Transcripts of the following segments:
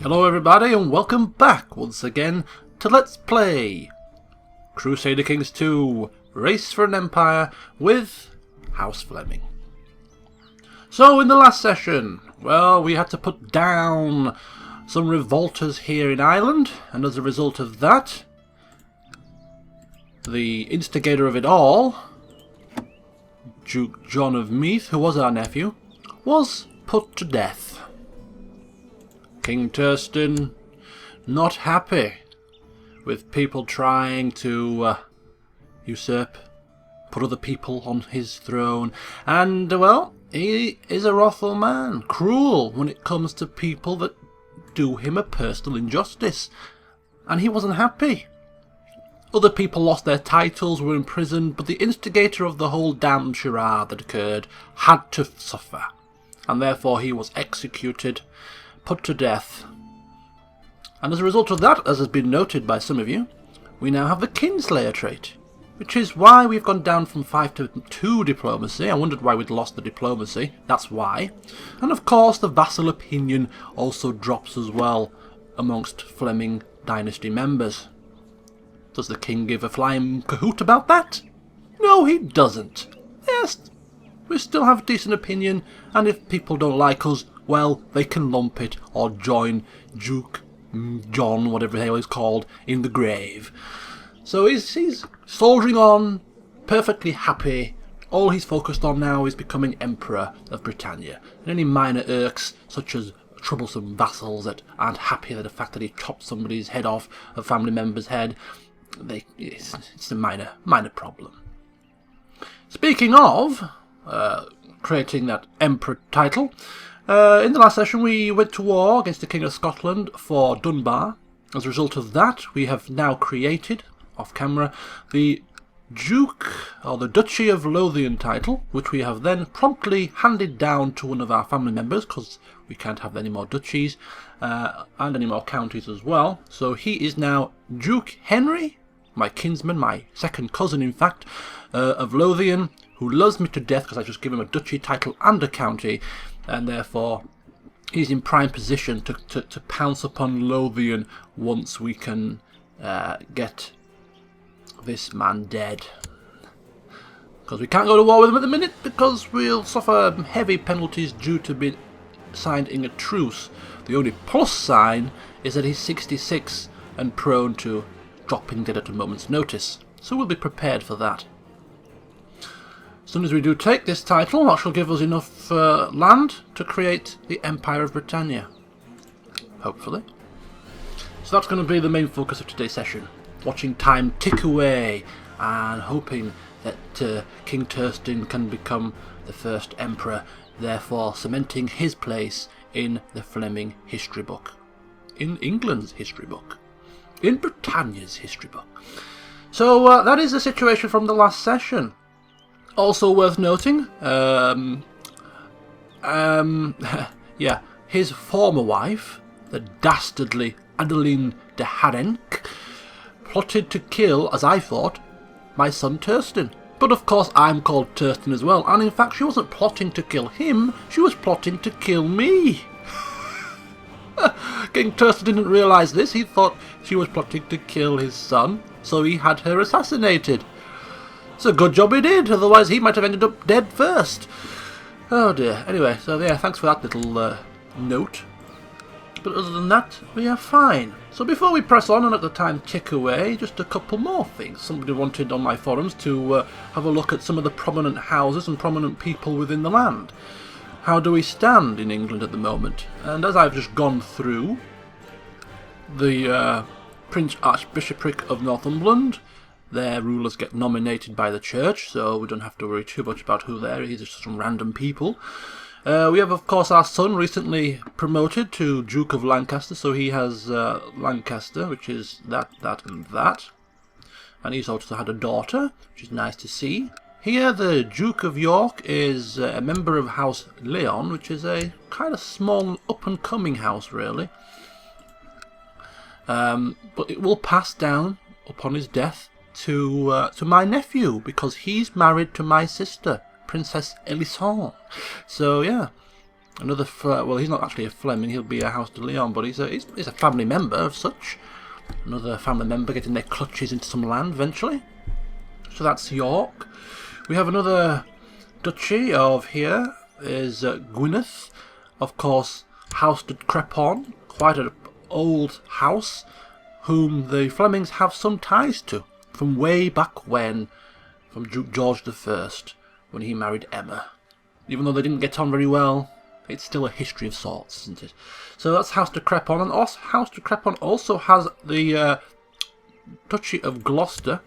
Hello everybody and welcome back once again to Let's Play Crusade Kings 2 Race for an Empire with House Fleming. So in the last session, well, we had to put down some revolters here in Ireland, and as a result of that, the instigator of it all, Duke John of Meath, who was our nephew, was put to death. King Turstin not happy with people trying to usurp, put other people on his throne, and, well, he is a wrathful man, cruel when it comes to people that do him a personal injustice, and he wasn't happy. Other people lost their titles, were imprisoned, but the instigator of the whole damned charade that occurred had to suffer, and therefore he was executed, put to death. And as a result of that, as has been noted by some of you, we now have the Kinslayer trait, which is why we've gone down from 5 to 2 diplomacy. I wondered why we'd lost the diplomacy, that's why. And of course the vassal opinion also drops as well amongst Fleming dynasty members. Does the king give a flying cahoot about that? No, he doesn't. Yes, we still have a decent opinion, and if people don't like us, well, they can lump it or join Duke John, whatever the hell he's called, in the grave. So he's soldiering on, perfectly happy. All he's focused on now is becoming Emperor of Britannia. And any minor irks, such as troublesome vassals that aren't happy with the fact that he chopped somebody's head off, a family member's head, it's a minor problem. Speaking of creating that Emperor title, in the last session we went to war against the King of Scotland for Dunbar. As a result of that, we have now created, off camera, the Duke, or the Duchy of Lothian title, which we have then promptly handed down to one of our family members, because we can't have any more duchies, and any more counties as well. So he is now Duke Henry, my kinsman, my second cousin in fact, of Lothian, who loves me to death because I just give him a duchy title and a county, and therefore he's in prime position to pounce upon Lothian once we can get this man dead. Because we can't go to war with him at the minute, because we'll suffer heavy penalties due to be signed in a truce. The only plus sign is that he's 66 and prone to dropping dead at a moment's notice, so we'll be prepared for that. As soon as we do take this title, that shall give us enough land to create the Empire of Britannia. Hopefully. So that's going to be the main focus of today's session. Watching time tick away and hoping that King Turstin can become the first emperor, therefore cementing his place in the Fleming history book. In England's history book. In Britannia's history book. So that is the situation from the last session. Also worth noting, yeah, his former wife, the dastardly Adeline de Harenc, plotted to kill, as I thought, my son Turstin. But of course I'm called Turstin as well, and in fact she wasn't plotting to kill him, she was plotting to kill me. King Turstin didn't realise this, he thought she was plotting to kill his son, so he had her assassinated. It's a good job he did, otherwise he might have ended up dead first. Oh dear. Anyway, so yeah, thanks for that little note. But other than that, we are fine. So before we press on and let the time tick away, just a couple more things. Somebody wanted on my forums to have a look at some of the prominent houses and prominent people within the land. How do we stand in England at the moment? And as I've just gone through, the Prince Archbishopric of Northumberland, their rulers get nominated by the church, so we don't have to worry too much about who they are, these are just some random people. We have, of course, our son recently promoted to Duke of Lancaster, so he has Lancaster, which is that, and that. And he's also had a daughter, which is nice to see. Here, the Duke of York is a member of House Leon, which is a kind of small, up-and-coming house, really. But it will pass down, upon his death, to my nephew, because he's married to my sister, Princess Elisande. So yeah, Another, well, he's not actually a Fleming, he'll be a House de Leon, but he's a family member of such. Another family member getting their clutches into some land eventually. So that's York. We have another duchy of here is Gwynedd. Of course, House de Crepon, quite an old house, whom the Flemings have some ties to, from way back when, from Duke George I, when he married Emma. Even though they didn't get on very well, it's still a history of sorts, isn't it? So that's House de Crepon, and House de Crepon also has the Duchy of Gloucester,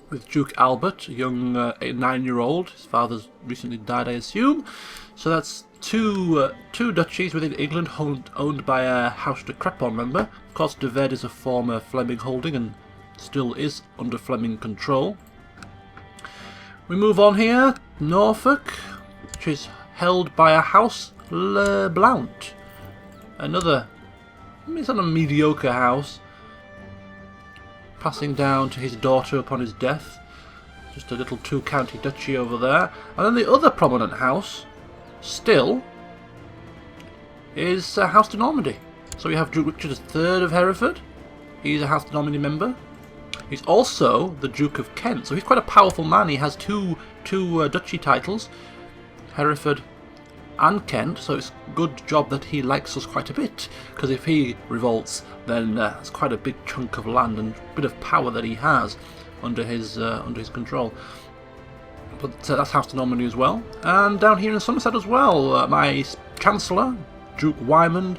with Duke Albert, a young 9-year-old. His father's recently died, I assume. So that's two duchies within England owned by a House de Crepon member. Of course, De Verde is a former Fleming holding and still is under Fleming control. We move on here, Norfolk, which is held by a House Le Blount. Another, it's not a mediocre house, passing down to his daughter upon his death. Just a little 2-county duchy over there. And then the other prominent house, still, is House de Normandy. So we have Duke Richard III of Hereford. He's a House de Normandy member. He's also the Duke of Kent, so he's quite a powerful man. He has two duchy titles, Hereford and Kent, so it's a good job that he likes us quite a bit, because if he revolts, then it's quite a big chunk of land and a bit of power that he has under his control. But that's House de Normandy as well. And down here in Somerset as well, my Chancellor, Duke Wymond,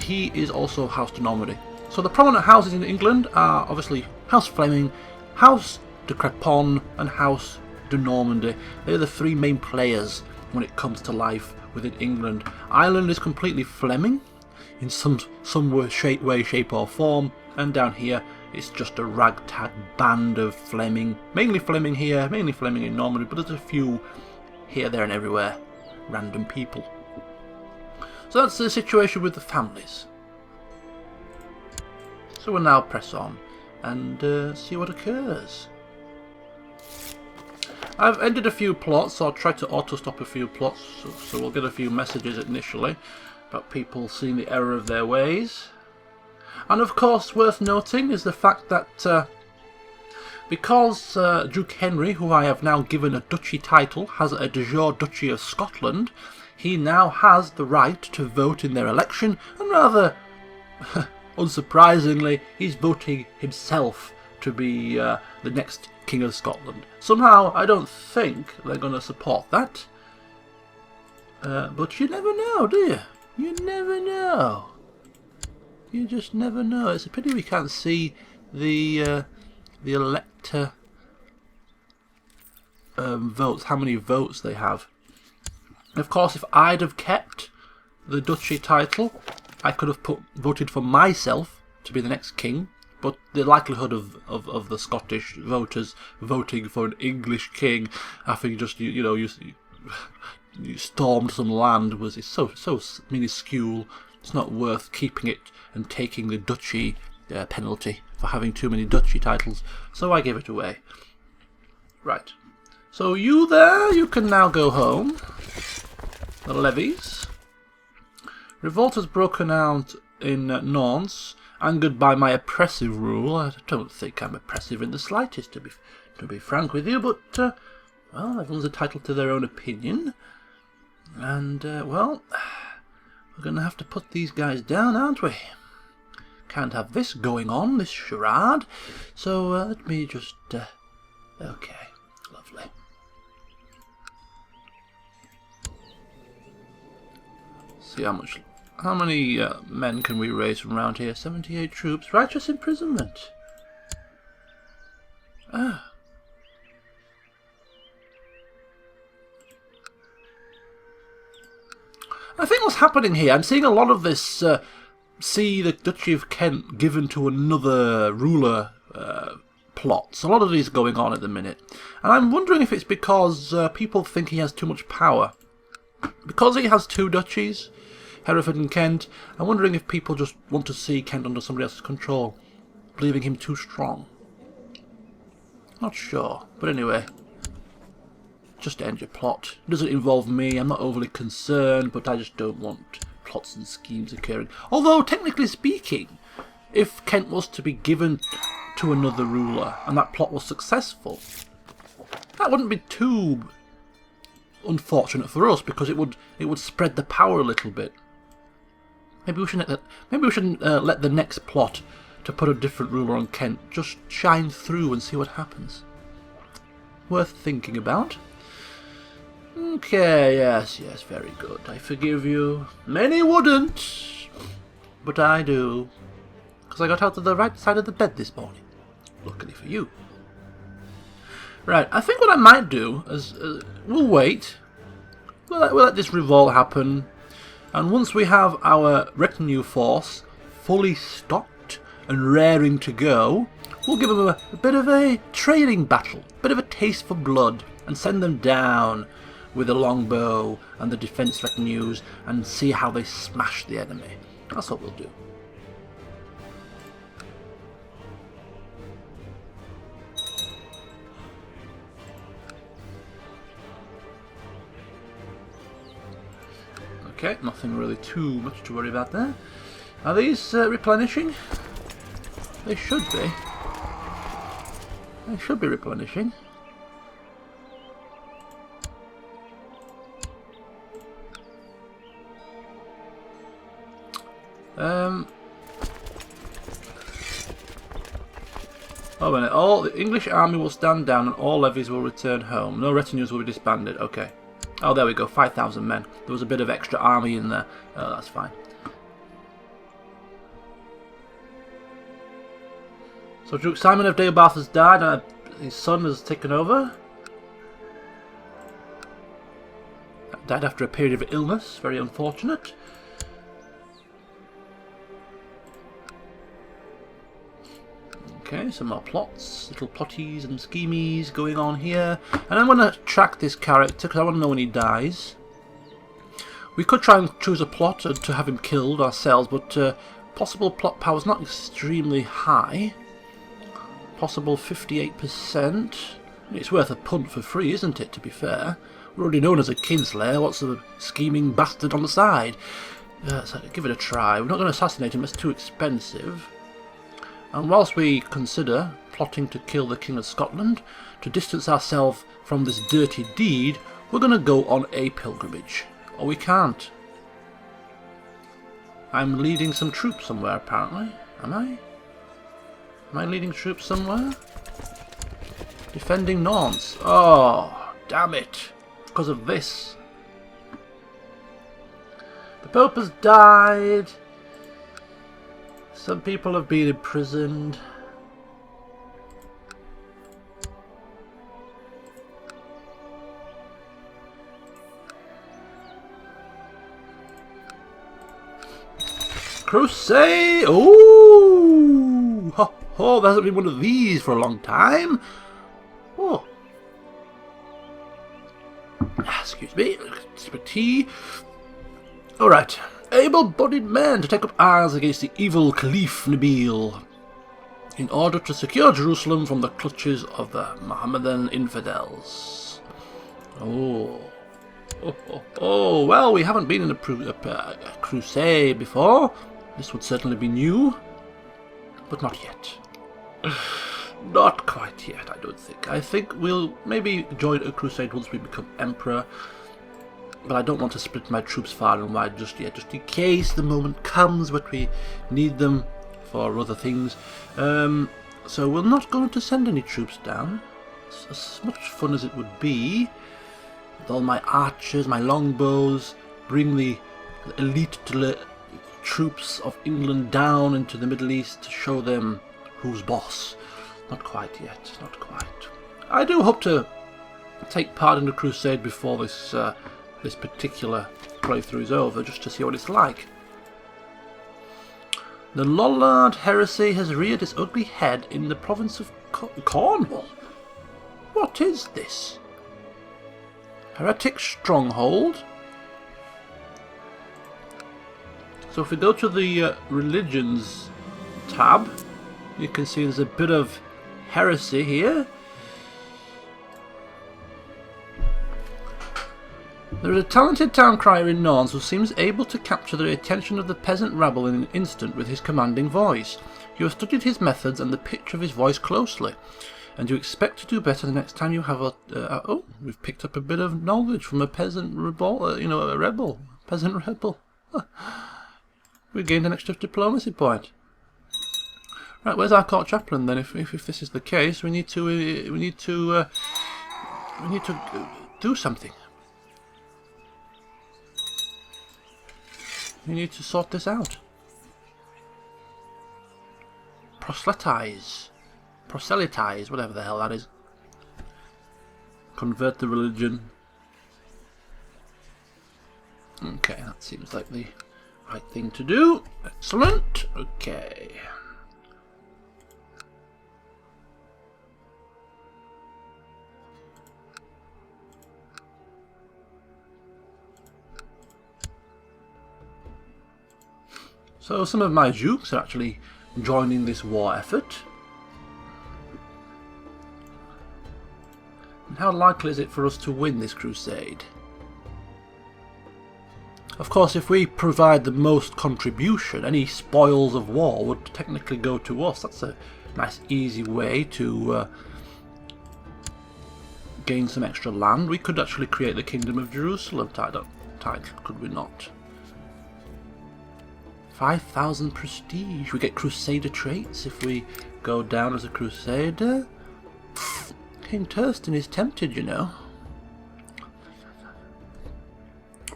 he is also House de Normandy. So the prominent houses in England are obviously House Fleming, House de Crepon and House de Normandy. They're the three main players when it comes to life within England. Ireland is completely Fleming in some way, shape or form, and down here it's just a ragtag band of Fleming. Mainly Fleming here, mainly Fleming in Normandy, but there's a few here, there and everywhere. Random people. So that's the situation with the families. So we'll now press on and see what occurs. I've ended a few plots, so I'll try to auto-stop a few plots, so we'll get a few messages initially about people seeing the error of their ways. And of course, worth noting is the fact that because Duke Henry, who I have now given a duchy title, has a de jure Duchy of Scotland, he now has the right to vote in their election, and rather unsurprisingly, he's voting himself to be the next King of Scotland. Somehow, I don't think they're going to support that. But you never know, do you? You never know. You just never know. It's a pity we can't see the elector votes, how many votes they have. Of course, if I'd have kept the duchy title, I could have voted for myself to be the next king, but the likelihood of the Scottish voters voting for an English king after you just you stormed some land is so minuscule. It's not worth keeping it and taking the duchy penalty for having too many duchy titles, so I gave it away. Right, so you there, you can now go home. The levies. Revolt has broken out in Nantes, angered by my oppressive rule. I don't think I'm oppressive in the slightest, to be frank with you, but, well, everyone's entitled to their own opinion. And, well, we're going to have to put these guys down, aren't we? Can't have this going on, this charade. So, let me just, okay, lovely. See how many men can we raise from around here? 78 troops. Righteous imprisonment. Ah. I think what's happening here, I'm seeing a lot of this, see the Duchy of Kent given to another ruler plots. A lot of these going on at the minute. And I'm wondering if it's because people think he has too much power. Because he has two duchies, Hereford and Kent, I'm wondering if people just want to see Kent under somebody else's control, believing him too strong. Not sure, but anyway. just end your plot. It doesn't involve me, I'm not overly concerned, but I just don't want plots and schemes occurring. Although, technically speaking, if Kent was to be given to another ruler and that plot was successful, that wouldn't be too unfortunate for us, because it would spread the power a little bit. Maybe we shouldn't let the next plot to put a different ruler on Kent just shine through and see what happens. Worth thinking about. Okay, yes, very good. I forgive you. Many wouldn't, but I do, because I got out of the right side of the bed this morning. Luckily for you. Right, I think what I might do is we'll wait. We'll let this revolt happen, and once we have our retinue force fully stocked and raring to go, we'll give them a bit of a training battle, a bit of a taste for blood, and send them down with the longbow and the defence retinues and see how they smash the enemy. That's what we'll do. Okay, nothing really too much to worry about there. Are these replenishing? They should be. They should be replenishing. Oh, a minute. All the English army will stand down and all levies will return home. No retinues will be disbanded. Okay. Oh, there we go. 5,000 men. There was a bit of extra army in there. Oh, that's fine. So Duke Simon of Dagobah has died and his son has taken over. Died after a period of illness. Very unfortunate. Okay, some more plots, little plotties and schemies going on here. And I'm going to track this character because I want to know when he dies. We could try and choose a plot to have him killed ourselves, but possible plot power is not extremely high. Possible 58%. It's worth a punt for free, isn't it, to be fair? We're already known as a kinslayer. What's the scheming bastard on the side? So give it a try. We're not going to assassinate him, it's too expensive. And whilst we consider plotting to kill the King of Scotland, to distance ourselves from this dirty deed, we're going to go on a pilgrimage. Or we can't. I'm leading some troops somewhere, apparently. Am I? Am I leading troops somewhere? Defending Nantes. Oh, damn it. Because of this. The Pope has died. Some people have been imprisoned. Crusade! Oh! Ho, ho, there hasn't been one of these for a long time. Oh. Excuse me. Sip of tea. Alright. Able-bodied men to take up arms against the evil Caliph Nabil in order to secure Jerusalem from the clutches of the Mohammedan infidels. Oh. Oh, well, we haven't been in a crusade before. This would certainly be new, but not yet. Not quite yet, I don't think. I think we'll maybe join a crusade once we become emperor. But I don't want to split my troops far and wide just yet, just in case the moment comes but we need them for other things. So we're not going to send any troops down. It's as much fun as it would be. With all my archers, my longbows, bring the elite troops of England down into the Middle East to show them who's boss. Not quite yet, not quite. I do hope to take part in the crusade before this particular playthrough is over, just to see what it's like. The Lollard heresy has reared its ugly head in the province of Cornwall. What is this? Heretic stronghold? So if we go to the religions tab, you can see there's a bit of heresy here. There is a talented town crier in Norns who seems able to capture the attention of the peasant rabble in an instant with his commanding voice. You have studied his methods and the pitch of his voice closely, and you expect to do better the next time you have a... oh, we've picked up a bit of knowledge from a peasant rebel, a rebel. Peasant rebel. We gained an extra diplomacy point. Right, where's our court chaplain then? If this is the case, we need to do something. We need to sort this out. Proselytize, whatever the hell that is. Convert the religion. Okay, that seems like the right thing to do. Excellent. Okay. So some of my dukes are actually joining this war effort. And how likely is it for us to win this crusade? Of course, if we provide the most contribution, any spoils of war would technically go to us. That's a nice easy way to gain some extra land. We could actually create the Kingdom of Jerusalem title, could we not? 5,000 prestige. We get Crusader traits if we go down as a Crusader. King Turstin is tempted, you know.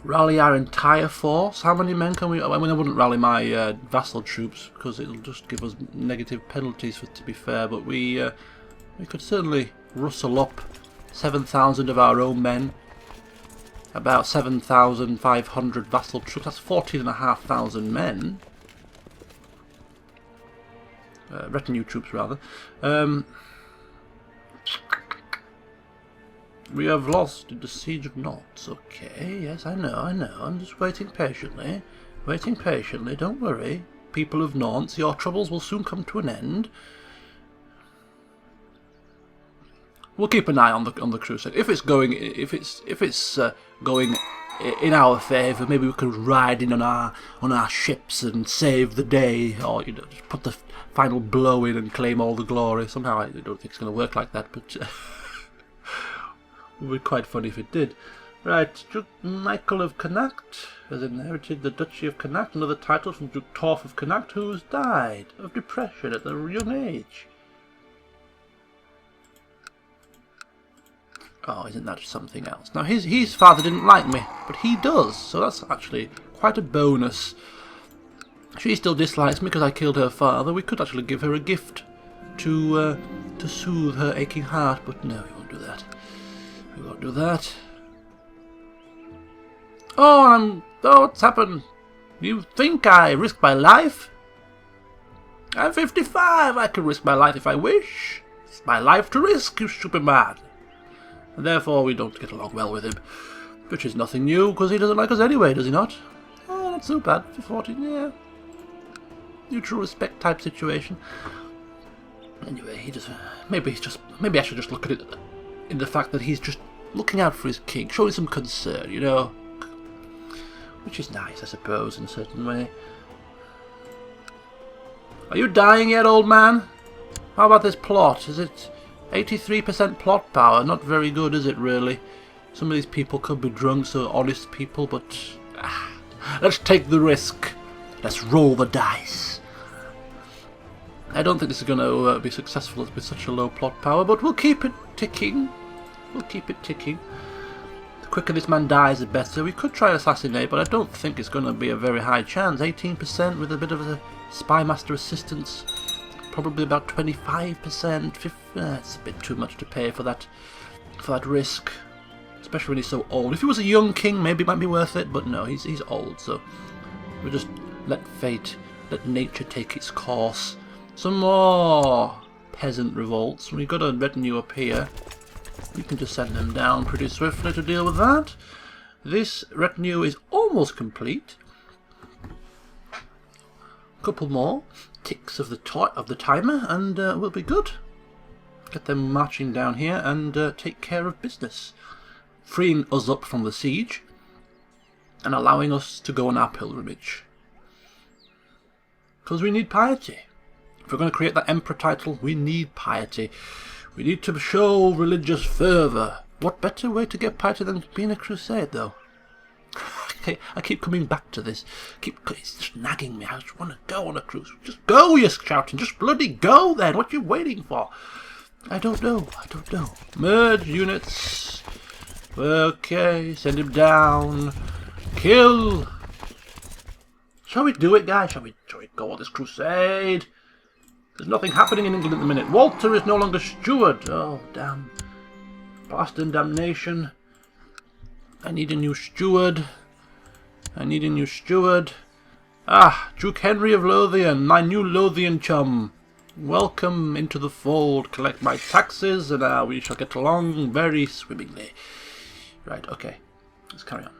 Rally our entire force. How many men can we... I mean, I wouldn't rally my vassal troops because it'll just give us negative penalties, to be fair. But we could certainly rustle up 7,000 of our own men. About 7,500 vassal troops. That's 14,500 men. Retinue troops, rather. We have lost in the Siege of Nantes. Okay, yes, I know. I'm just waiting patiently. Don't worry. People of Nantes, your troubles will soon come to an end. We'll keep an eye on the crusade. If it's going in our favour, maybe we could ride in on our ships and save the day, or just put the final blow in and claim all the glory. Somehow I don't think it's going to work like that, but it would be quite funny if it did. Right, Duke Michael of Connacht has inherited the Duchy of Connacht, another title from Duke Torf of Connacht, who has died of depression at a young age. Oh, isn't that something else? Now, his father didn't like me, but he does, so that's actually quite a bonus. She still dislikes me because I killed her father. We could actually give her a gift to soothe her aching heart, but no, we won't do that. We won't do that. Oh, what's happened? You think I risk my life? I'm 55. I can risk my life if I wish. It's my life to risk, you stupid man. And therefore we don't get along well with him, which is nothing new, because he doesn't like us anyway, does he not? Oh, not so bad. 14, yeah. Mutual respect type situation. Anyway, he just maybe I should just look at it in the fact that he's just looking out for his king, showing some concern, you know, which is nice, I suppose, in a certain way. Are you dying yet, old man? How about this plot? Is it 83% plot power? Not very good, is it, really? Some of these people could be drunk, so honest people, but... let's take the risk. Let's roll the dice. I don't think this is going to be successful with such a low plot power, but we'll keep it ticking. We'll keep it ticking. The quicker this man dies, the better. We could try assassinate, but I don't think it's going to be a very high chance. 18% with a bit of a spy master assistance. Probably about 25%. That's a bit too much to pay for that risk, especially when he's so old. If he was a young king, maybe it might be worth it, but no, he's old, so we'll just let fate, let nature take its course. Some more peasant revolts. We've got a retinue up here. We can just send them down pretty swiftly to deal with that. This retinue is almost complete. A couple more ticks of the timer, and we'll be good. Get them marching down here and take care of business, freeing us up from the siege. and allowing us to go on our pilgrimage. Because we need piety. If we're going to create that emperor title, we need piety. We need to show religious fervour. What better way to get piety than being a crusade, though? I keep coming back to this. It's just nagging me. I just want to go on a cruise. Just go, you're shouting. Just bloody go then. What are you waiting for? I don't know. Merge units. Okay, send him down. Kill. Shall we do it, guys? Shall we go on this crusade? There's nothing happening in England at the minute. Walter is no longer steward. Oh, damn. Blast and damnation. I need a new steward. Ah, Duke Henry of Lothian, my new Lothian chum. Welcome into the fold. Collect my taxes, and we shall get along very swimmingly. Right, okay. Let's carry on.